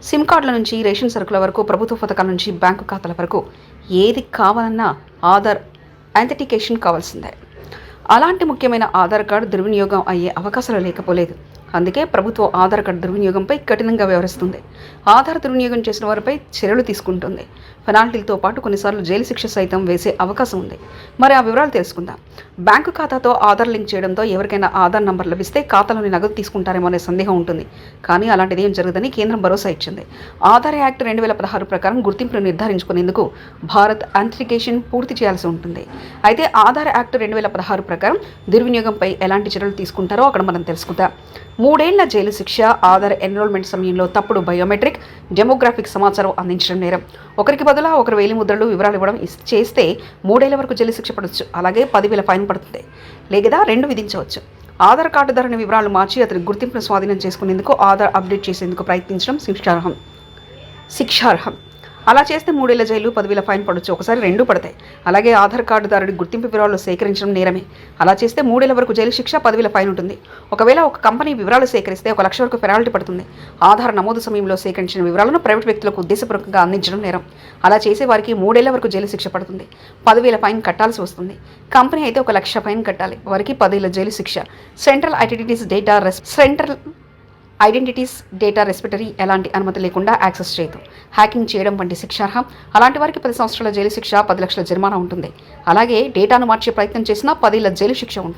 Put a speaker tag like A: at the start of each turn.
A: SIM కార్డుల నుంచి ration సరుకుల వరకు, ప్రభుత్వ పథకాల నుంచి బ్యాంకు ఖాతాల వరకు ఏది కావాలన్నా ఆధార్ అథెంటికేషన్ కావాల్సిందే. అలాంటి ముఖ్యమైన ఆధార్ కార్డు దుర్వినియోగం అయ్యే అవకాశాలు లేకపోలేదు. అందుకే ప్రభుత్వం ఆధార్ కార్డు దుర్వినియోగంపై కఠినంగా వ్యవహరిస్తుంది. ఆధార్ దుర్వినియోగం చేసిన వారిపై చర్యలు తీసుకుంటుంది. పెనాల్టీలతో పాటు కొన్నిసార్లు జైలు శిక్ష సైతం వేసే అవకాశం ఉంది. మరి ఆ వివరాలు తెలుసుకుందాం. బ్యాంకు ఖాతాతో ఆధార్ లింక్ చేయడంతో ఎవరికైనా ఆధార్ నంబర్ లభిస్తే ఖాతాలోని నగదు తీసుకుంటారేమో అనే సందేహం ఉంటుంది. కానీ అలాంటిది ఏం జరగదని కేంద్రం భరోసా ఇచ్చింది. ఆధార్ యాక్ట్ 2016 ప్రకారం గుర్తింపును నిర్ధారించుకునేందుకు భారత్ అథెంటికేషన్ పూర్తి చేయాల్సి ఉంటుంది. అయితే ఆధార్ యాక్ట్ 2016 ప్రకారం దుర్వినియోగంపై ఎలాంటి చర్యలు తీసుకుంటారో అక్కడ మనం తెలుసుకుందాం. 3 ఏళ్ల జైలు శిక్ష, ఆధార్ ఎన్రోల్మెంట్ సమయంలో తప్పుడు బయోమెట్రిక్, డెమోగ్రాఫిక్ సమాచారం అందించడం నేరం. ఒకరికి బదులా ఒకరు వేలిముద్రలు వివరాలు ఇవ్వడం చేస్తే 3 ఏళ్ల వరకు జైలు శిక్ష పడవచ్చు. అలాగే 10,000 ఫైన్ పడుతుంది, లేదా 2 విధించవచ్చు. ఆధార్ కార్డుదారుని వివరాలు మార్చి అతని గుర్తింపును స్వాధీనం చేసుకునేందుకు, ఆధార్ అప్డేట్ చేసేందుకు ప్రయత్నించడం శిక్షార్హం. అలా చేస్తే 3 ఏళ్ల జైలు, 10,000 ఫైన్ పడవచ్చు. ఒకసారి 2 పడతాయి. అలాగే ఆధార్ కార్డుదారుడి గుర్తింపు వివరాలు సేకరించడం నేరమే. అలా చేస్తే 3 ఏళ్ల వరకు జైలు శిక్ష, 10,000 ఫైన్ ఉంటుంది. ఒకవేళ ఒక కంపెనీ వివరాలు సేకరిస్తే 1 లక్ష వరకు పెనాల్టీ పడుతుంది. ఆధార్ నమోదు సమయంలో సేకరించిన వివరాలను ప్రైవేట్ వ్యక్తులకు ఉద్దేశపూర్వకంగా అందించడం నేరం. అలా చేసే వారికి 3 ఏళ్ల వరకు జైలు శిక్ష పడుతుంది, 10,000 ఫైన్ కట్టాల్సి వస్తుంది. కంపెనీ అయితే 1 లక్ష ఫైన్ కట్టాలి. వారికి 10 ఏళ్ల జైలు శిక్ష. సెంట్రల్ ఐడెంటిటీస్ డేటా రెస్పిటరీ ఎలాంటి అనుమతి లేకుండా యాక్సెస్ చేయదు. హ్యాకింగ్ చేయడం వంటి శిక్షార్హం. అలాంటి వారికి 10 సంవత్సరాల జైలు శిక్ష, 10 లక్షల జరిమానా ఉంటుంది. అలాగే డేటాను మార్చే ప్రయత్నం చేసినా 10 ఏళ్ల జైలు శిక్ష ఉంటుంది.